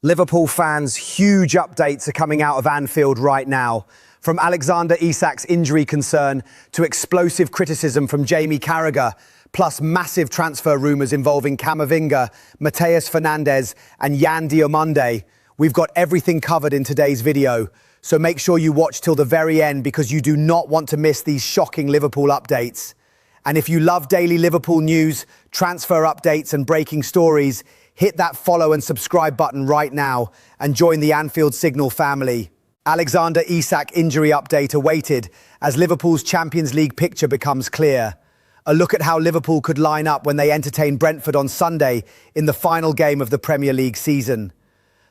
Liverpool fans, huge updates are coming out of Anfield right now. From Alexander Isak's injury concern to explosive criticism from Jamie Carragher, plus massive transfer rumours involving Camavinga, Matheus Fernandes and Yan Diamande. We've got everything covered in today's video, so make sure you watch till the very end because you do not want to miss these shocking Liverpool updates. And if you love daily Liverpool news, transfer updates and breaking stories, hit that follow and subscribe button right now and join the Anfield Signal family. Alexander Isak injury update awaited as Liverpool's Champions League picture becomes clear. A look at how Liverpool could line up when they entertain Brentford on Sunday in the final game of the Premier League season.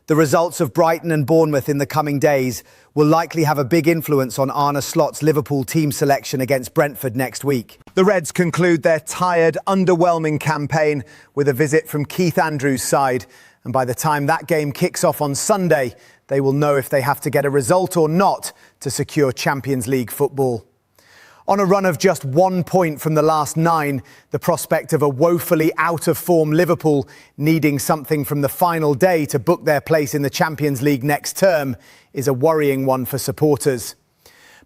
The results of Brighton and Bournemouth in the coming days will likely have a big influence on Arne Slot's Liverpool team selection against Brentford next week. The Reds conclude their tired, underwhelming campaign with a visit from Keith Andrews' side. And by the time that game kicks off on Sunday, they will know if they have to get a result or not to secure Champions League football. On a run of just 1 point from the last 9, the prospect of a woefully out-of-form Liverpool needing something from the final day to book their place in the Champions League next term is a worrying one for supporters.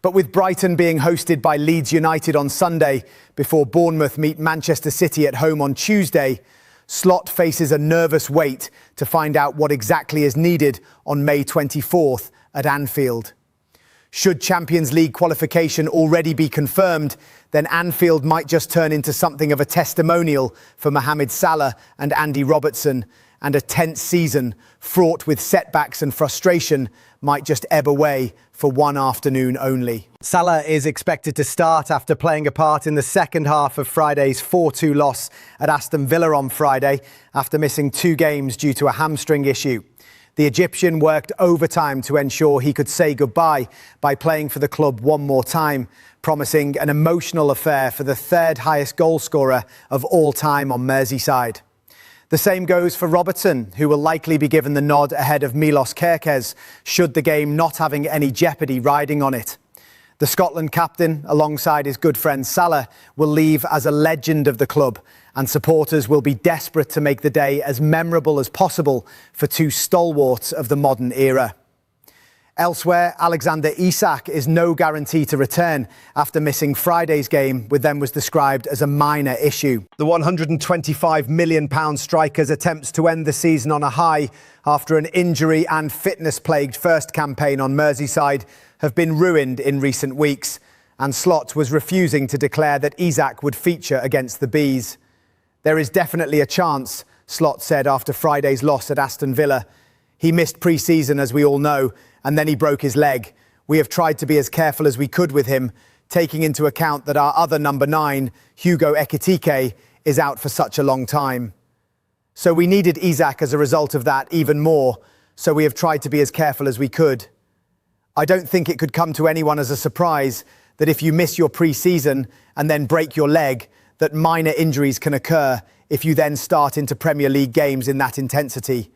But with Brighton being hosted by Leeds United on Sunday before Bournemouth meet Manchester City at home on Tuesday, Slot faces a nervous wait to find out what exactly is needed on May 24th at Anfield. Should Champions League qualification already be confirmed, then Anfield might just turn into something of a testimonial for Mohamed Salah and Andy Robertson, and a tense season fraught with setbacks and frustration might just ebb away for one afternoon only. Salah is expected to start after playing a part in the second half of Friday's 4-2 loss at Aston Villa on Friday after missing 2 games due to a hamstring issue. The Egyptian worked overtime to ensure he could say goodbye by playing for the club one more time, promising an emotional affair for the 3rd highest goal scorer of all time on Merseyside. The same goes for Robertson, who will likely be given the nod ahead of Milos Kerkez, should the game not having any jeopardy riding on it. The Scotland captain, alongside his good friend Salah, will leave as a legend of the club, and supporters will be desperate to make the day as memorable as possible for 2 stalwarts of the modern era. Elsewhere, Alexander Isak is no guarantee to return after missing Friday's game, which then was described as a minor issue. The £125 million striker's attempts to end the season on a high after an injury and fitness-plagued first campaign on Merseyside have been ruined in recent weeks, and Slot was refusing to declare that Isak would feature against the Bees. There is definitely a chance, Slot said after Friday's loss at Aston Villa. He missed pre-season, as we all know, and then he broke his leg. We have tried to be as careful as we could with him, taking into account that our other number 9, Hugo Ekitike, is out for such a long time. So we needed Isak as a result of that even more, so we have tried to be as careful as we could. I don't think it could come to anyone as a surprise that if you miss your pre-season and then break your leg, that minor injuries can occur if you then start into Premier League games in that intensity.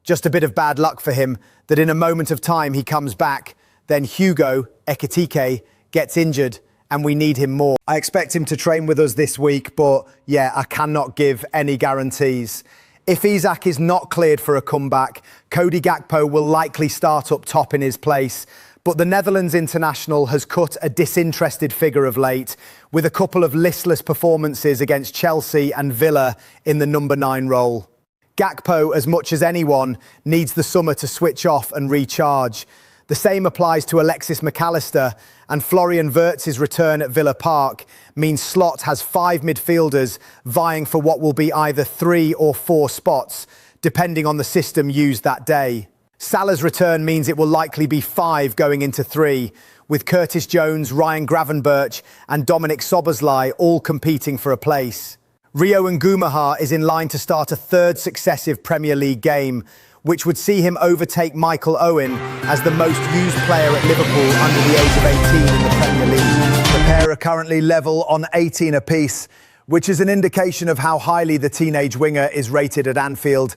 Just a bit of bad luck for him that in a moment of time he comes back, then Hugo Ekitike gets injured and we need him more. I expect him to train with us this week, but yeah, I cannot give any guarantees. If Isak is not cleared for a comeback, Cody Gakpo will likely start up top in his place. But the Netherlands international has cut a disinterested figure of late, with a couple of listless performances against Chelsea and Villa in the number 9 role. Gakpo, as much as anyone, needs the summer to switch off and recharge. The same applies to Alexis Mac Allister, and Florian Wirtz's return at Villa Park means Slot has 5 midfielders vying for what will be either 3 or 4 spots, depending on the system used that day. Salah's return means it will likely be 5 going into 3, with Curtis Jones, Ryan Gravenberch and Dominic Szoboszlai all competing for a place. Rio Ngumaha is in line to start a 3rd successive Premier League game, which would see him overtake Michael Owen as the most used player at Liverpool under the age of 18 in the Premier League. The pair are currently level on 18 apiece, which is an indication of how highly the teenage winger is rated at Anfield.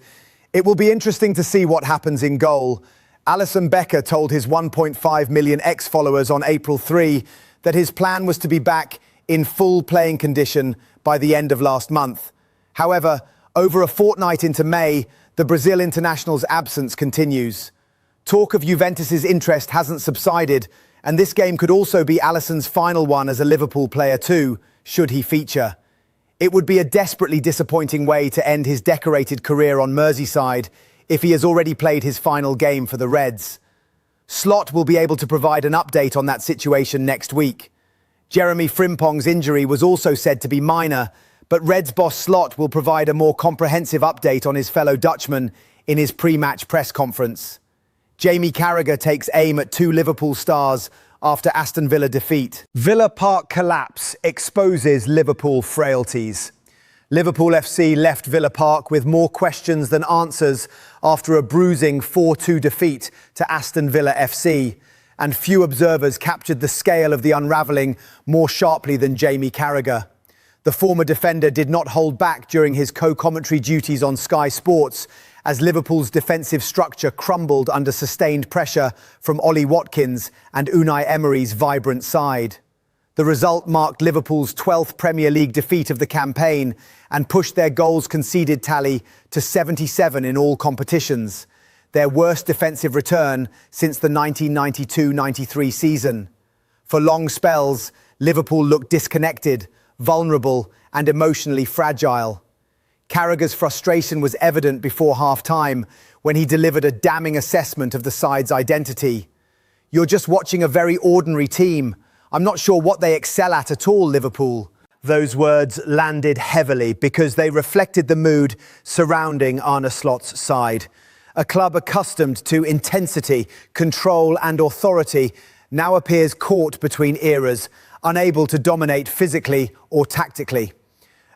It will be interesting to see what happens in goal. Alisson Becker told his 1.5 million ex-followers on April 3 that his plan was to be back in full playing condition by the end of last month. However, over a fortnight into May, the Brazil international's absence continues. Talk of Juventus's interest hasn't subsided, and this game could also be Alisson's final one as a Liverpool player too, should he feature. It would be a desperately disappointing way to end his decorated career on Merseyside if he has already played his final game for the Reds. Slot will be able to provide an update on that situation next week. Jeremy Frimpong's injury was also said to be minor, but Reds boss Slot will provide a more comprehensive update on his fellow Dutchman in his pre-match press conference. Jamie Carragher takes aim at two Liverpool stars after Aston Villa defeat. Villa Park collapse exposes Liverpool frailties. Liverpool FC left Villa Park with more questions than answers after a bruising 4-2 defeat to Aston Villa FC, and few observers captured the scale of the unravelling more sharply than Jamie Carragher. The former defender did not hold back during his co-commentary duties on Sky Sports as Liverpool's defensive structure crumbled under sustained pressure from Ollie Watkins and Unai Emery's vibrant side. The result marked Liverpool's 12th Premier League defeat of the campaign and pushed their goals conceded tally to 77 in all competitions, their worst defensive return since the 1992-93 season. For long spells, Liverpool looked disconnected, vulnerable and emotionally fragile. Carragher's frustration was evident before half-time when he delivered a damning assessment of the side's identity. "You're just watching a very ordinary team. I'm not sure what they excel at all, Liverpool." Those words landed heavily because they reflected the mood surrounding Arne Slot's side. A club accustomed to intensity, control and authority now appears caught between eras, unable to dominate physically or tactically.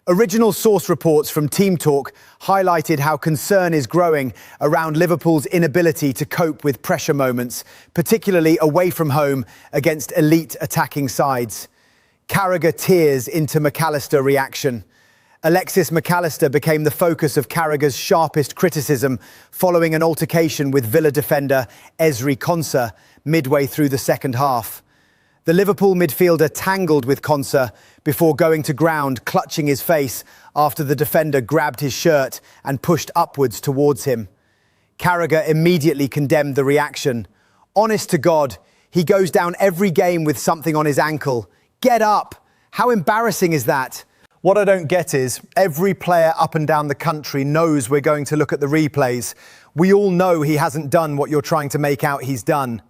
Original source reports from Team Talk highlighted how concern is growing around Liverpool's inability to cope with pressure moments, particularly away from home against elite attacking sides. Carragher tears into Mac Allister reaction. Alexis Mac Allister became the focus of Carragher's sharpest criticism following an altercation with Villa defender Ezri Konsa midway through the second half. The Liverpool midfielder tangled with Konsa before going to ground, clutching his face after the defender grabbed his shirt and pushed upwards towards him. Carragher immediately condemned the reaction. "Honest to God, he goes down every game with something on his ankle. Get up! How embarrassing is that?" What I don't get is, every player up and down the country knows we're going to look at the replays. We all know he hasn't done what you're trying to make out he's done.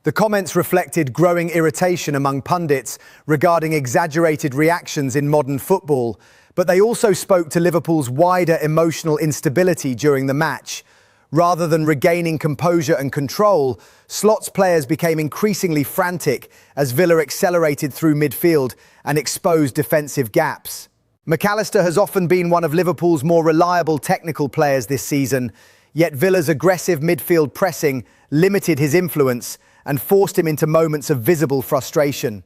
The comments reflected growing irritation among pundits regarding exaggerated reactions in modern football, but they also spoke to Liverpool's wider emotional instability during the match. Rather than regaining composure and control, Slot's players became increasingly frantic as Villa accelerated through midfield and exposed defensive gaps. Mac Allister has often been one of Liverpool's more reliable technical players this season, yet Villa's aggressive midfield pressing limited his influence and forced him into moments of visible frustration.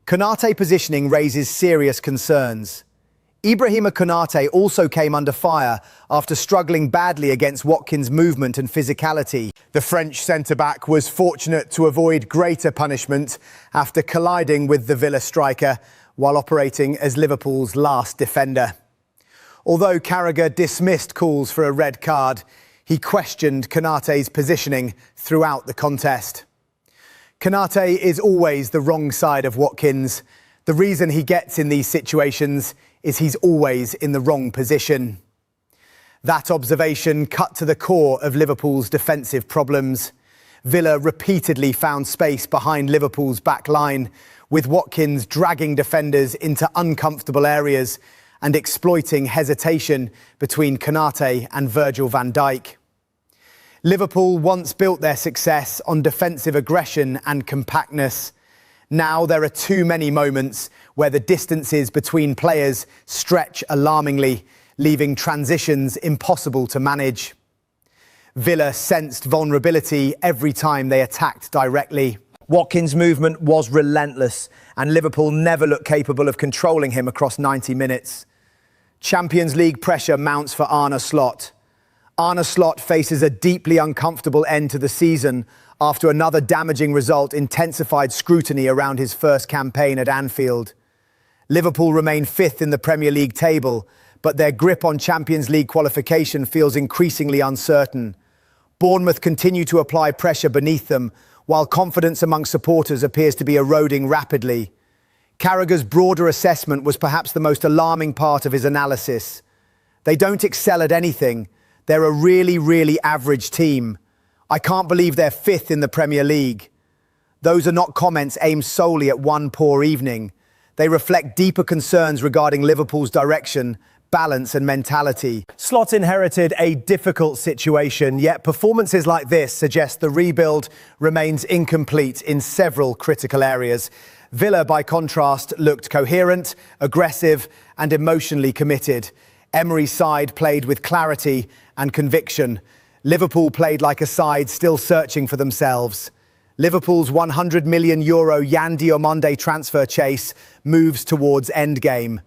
Konate positioning raises serious concerns. Ibrahima Konate also came under fire after struggling badly against Watkins' movement and physicality. The French centre-back was fortunate to avoid greater punishment after colliding with the Villa striker while operating as Liverpool's last defender. Although Carragher dismissed calls for a red card, he questioned Konate's positioning throughout the contest. Konate is always the wrong side of Watkins. The reason he gets in these situations is he's always in the wrong position. That observation cut to the core of Liverpool's defensive problems. Villa repeatedly found space behind Liverpool's back line, with Watkins dragging defenders into uncomfortable areas and exploiting hesitation between Konate and Virgil van Dijk. Liverpool once built their success on defensive aggression and compactness. Now there are too many moments where the distances between players stretch alarmingly, leaving transitions impossible to manage. Villa sensed vulnerability every time they attacked directly. Watkins' movement was relentless, and Liverpool never looked capable of controlling him across 90 minutes. Champions League pressure mounts for Arne Slot. Arne Slot faces a deeply uncomfortable end to the season after another damaging result intensified scrutiny around his first campaign at Anfield. Liverpool remain fifth in the Premier League table, but their grip on Champions League qualification feels increasingly uncertain. Bournemouth continue to apply pressure beneath them, while confidence among supporters appears to be eroding rapidly. Carragher's broader assessment was perhaps the most alarming part of his analysis. They don't excel at anything. They're a really average team. I can't believe they're fifth in the Premier League. Those are not comments aimed solely at one poor evening. They reflect deeper concerns regarding Liverpool's direction, balance and mentality. Slot inherited a difficult situation, yet performances like this suggest the rebuild remains incomplete in several critical areas. Villa, by contrast, looked coherent, aggressive and emotionally committed. Emery's side played with clarity and conviction. Liverpool played like a side still searching for themselves. Liverpool's €100 million Yan Diamande transfer chase moves towards endgame.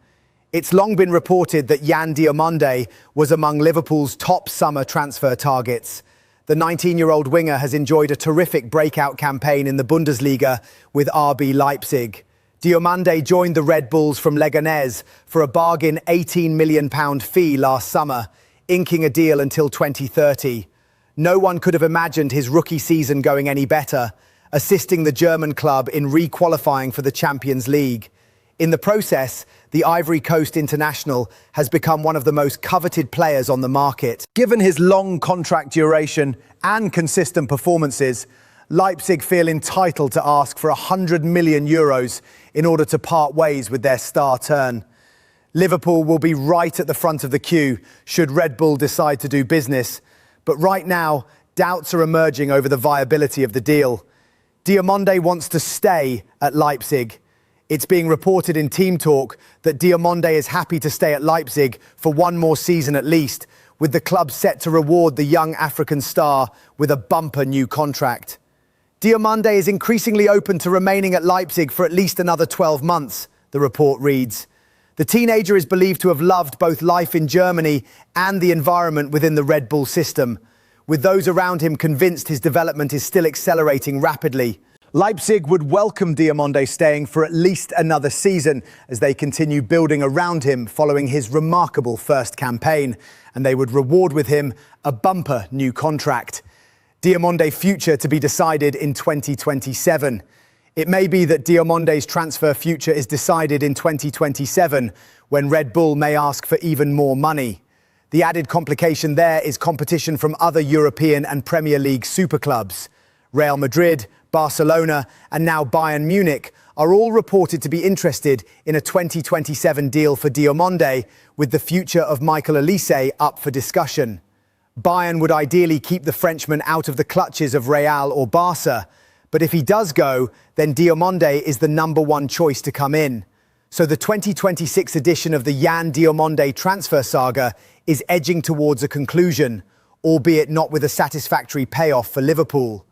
It's long been reported that Yan Diamande was among Liverpool's top summer transfer targets. The 19-year-old winger has enjoyed a terrific breakout campaign in the Bundesliga with RB Leipzig. Diamande joined the Red Bulls from Leganés for a bargain £18 million fee last summer, inking a deal until 2030. No one could have imagined his rookie season going any better, assisting the German club in re-qualifying for the Champions League. In the process, the Ivory Coast international has become one of the most coveted players on the market. Given his long contract duration and consistent performances, Leipzig feel entitled to ask for €100 million in order to part ways with their star turn. Liverpool will be right at the front of the queue should Red Bull decide to do business, but right now, doubts are emerging over the viability of the deal. Diamande wants to stay at Leipzig. It's being reported in team talk that Diamande is happy to stay at Leipzig for one more season at least, with the club set to reward the young African star with a bumper new contract. Diamande is increasingly open to remaining at Leipzig for at least another 12 months, the report reads. The teenager is believed to have loved both life in Germany and the environment within the Red Bull system, with those around him convinced his development is still accelerating rapidly. Leipzig would welcome Diamande staying for at least another season as they continue building around him following his remarkable first campaign, and they would reward with him a bumper new contract. Diamande's future to be decided in 2027. It may be that Diamande's transfer future is decided in 2027, when Red Bull may ask for even more money. The added complication there is competition from other European and Premier League superclubs. Real Madrid, Barcelona and now Bayern Munich are all reported to be interested in a 2027 deal for Diamande, with the future of Mac Allister up for discussion. Bayern would ideally keep the Frenchman out of the clutches of Real or Barca, but if he does go, then Diamande is the #1 choice to come in. So the 2026 edition of the Yan Diamande transfer saga is edging towards a conclusion, albeit not with a satisfactory payoff for Liverpool.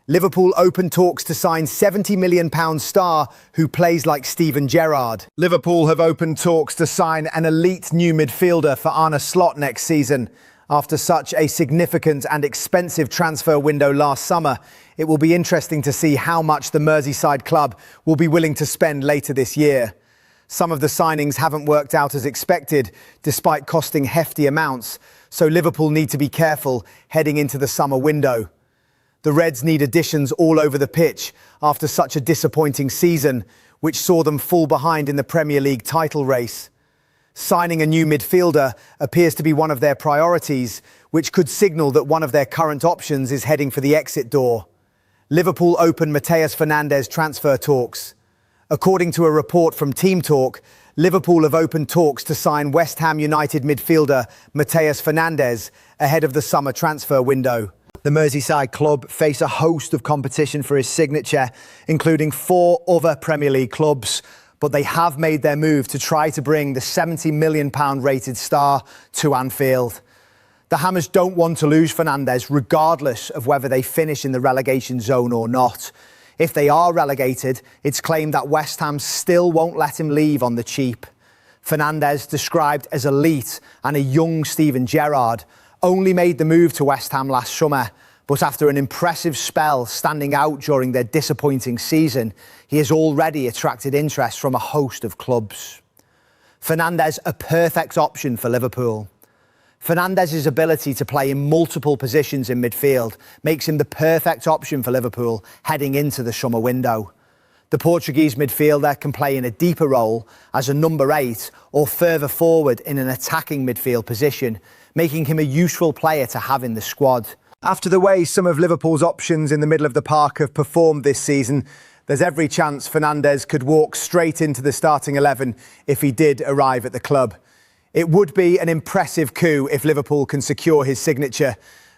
Liverpool open talks to sign £70 million star who plays like Steven Gerrard. Liverpool have opened talks to sign an elite new midfielder for Arne Slot next season. After such a significant and expensive transfer window last summer, it will be interesting to see how much the Merseyside club will be willing to spend later this year. Some of the signings haven't worked out as expected, despite costing hefty amounts, so Liverpool need to be careful heading into the summer window. The Reds need additions all over the pitch after such a disappointing season, which saw them fall behind in the Premier League title race. Signing a new midfielder appears to be one of their priorities, which could signal that one of their current options is heading for the exit door. Liverpool open Matheus Fernandes transfer talks. According to a report from Team Talk, Liverpool have opened talks to sign West Ham United midfielder Matheus Fernandes ahead of the summer transfer window. The Merseyside club face a host of competition for his signature, including 4 other Premier League clubs, but they have made their move to try to bring the £70 million rated star to Anfield. The Hammers don't want to lose Fernandes regardless of whether they finish in the relegation zone or not. If they are relegated, it's claimed that West Ham still won't let him leave on the cheap. Fernandes, described as elite and a young Steven Gerrard, only made the move to West Ham last summer, but after an impressive spell standing out during their disappointing season, he has already attracted interest from a host of clubs. Fernandes a perfect option for Liverpool. Fernandes' ability to play in multiple positions in midfield makes him the perfect option for Liverpool heading into the summer window. The Portuguese midfielder can play in a deeper role as a number 8 or further forward in an attacking midfield position, making him a useful player to have in the squad. After the way some of Liverpool's options in the middle of the park have performed this season, there's every chance Fernandes could walk straight into the starting 11 if he did arrive at the club. It would be an impressive coup if Liverpool can secure his signature,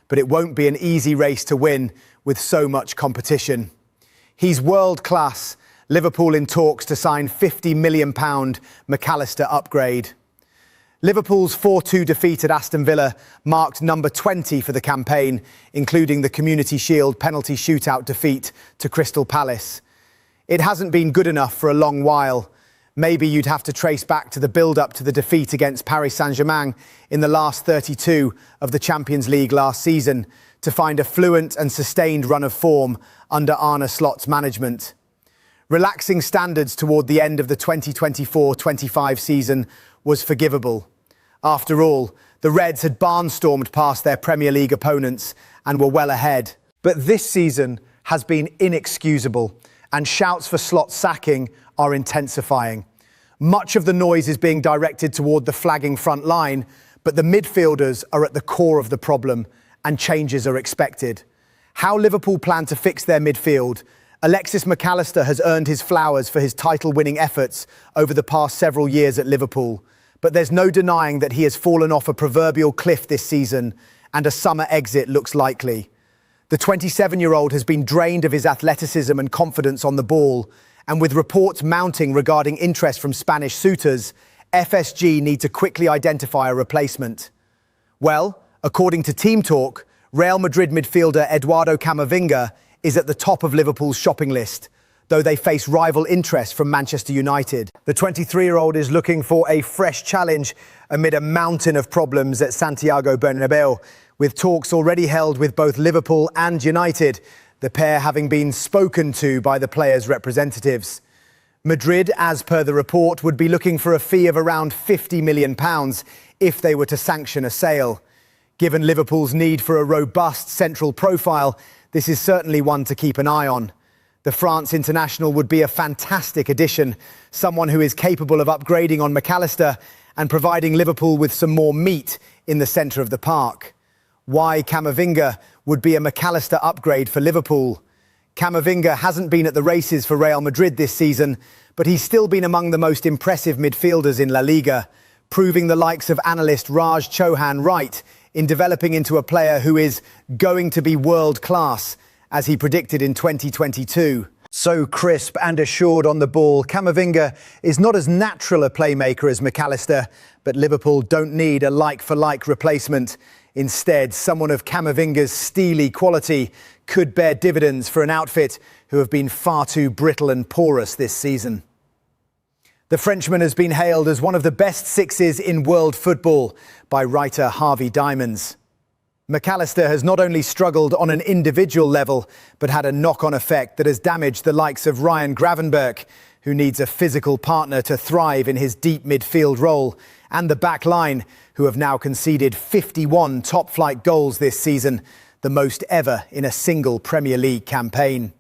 but it won't be an easy race to win with so much competition. He's world class. Liverpool in talks to sign £50 million Mac Allister upgrade. Liverpool's 4-2 defeat at Aston Villa marked number 20 for the campaign, including the Community Shield penalty shootout defeat to Crystal Palace. It hasn't been good enough for a long while. Maybe you'd have to trace back to the build-up to the defeat against Paris Saint-Germain in the last 32 of the Champions League last season to find a fluent and sustained run of form under Arne Slot's management. Relaxing standards toward the end of the 2024-25 season was forgivable. After all, the Reds had barnstormed past their Premier League opponents and were well ahead. But this season has been inexcusable, and shouts for Slot's sacking are intensifying. Much of the noise is being directed toward the flagging front line, but the midfielders are at the core of the problem, and changes are expected. How Liverpool plan to fix their midfield? Alexis Mac Allister has earned his flowers for his title-winning efforts over the past several years at Liverpool, but there's no denying that he has fallen off a proverbial cliff this season, and a summer exit looks likely. The 27-year-old has been drained of his athleticism and confidence on the ball, and with reports mounting regarding interest from Spanish suitors, FSG need to quickly identify a replacement. Well, according to Team Talk, Real Madrid midfielder Eduardo Camavinga is at the top of Liverpool's shopping list, though they face rival interest from Manchester United. The 23-year-old is looking for a fresh challenge amid a mountain of problems at Santiago Bernabeu, with talks already held with both Liverpool and United, the pair having been spoken to by the players' representatives. Madrid, as per the report, would be looking for a fee of around £50 million if they were to sanction a sale. Given Liverpool's need for a robust central profile, this is certainly one to keep an eye on. The France international would be a fantastic addition, someone who is capable of upgrading on Mac Allister and providing Liverpool with some more meat in the centre of the park. Why Camavinga would be a Mac Allister upgrade for Liverpool? Camavinga hasn't been at the races for Real Madrid this season, but he's still been among the most impressive midfielders in La Liga, proving the likes of analyst Raj Chauhan right in developing into a player who is going to be world-class, as he predicted in 2022. So crisp and assured on the ball, Camavinga is not as natural a playmaker as Mac Allister, but Liverpool don't need a like-for-like replacement. Instead, someone of Camavinga's steely quality could bear dividends for an outfit who have been far too brittle and porous this season. The Frenchman has been hailed as one of the best sixes in world football by writer Harvey Diamande. Mac Allister has not only struggled on an individual level, but had a knock-on effect that has damaged the likes of Ryan Gravenberch, who needs a physical partner to thrive in his deep midfield role, and the back line, who have now conceded 51 top-flight goals this season, the most ever in a single Premier League campaign.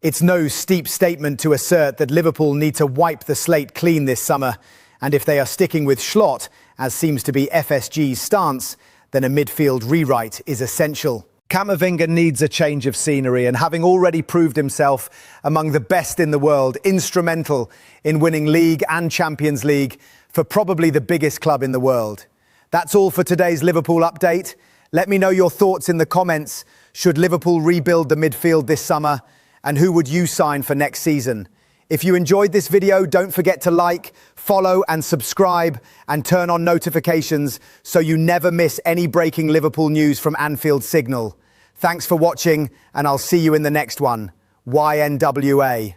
It's no steep statement to assert that Liverpool need to wipe the slate clean this summer, and if they are sticking with Slot, as seems to be FSG's stance, then a midfield rewrite is essential. Camavinga needs a change of scenery, and having already proved himself among the best in the world, instrumental in winning League and Champions League for probably the biggest club in the world. That's all for today's Liverpool update. Let me know your thoughts in the comments. Should Liverpool rebuild the midfield this summer? And who would you sign for next season? If you enjoyed this video, don't forget to like, follow and subscribe and turn on notifications so you never miss any breaking Liverpool news from Anfield Signal. Thanks for watching, and I'll see you in the next one. YNWA.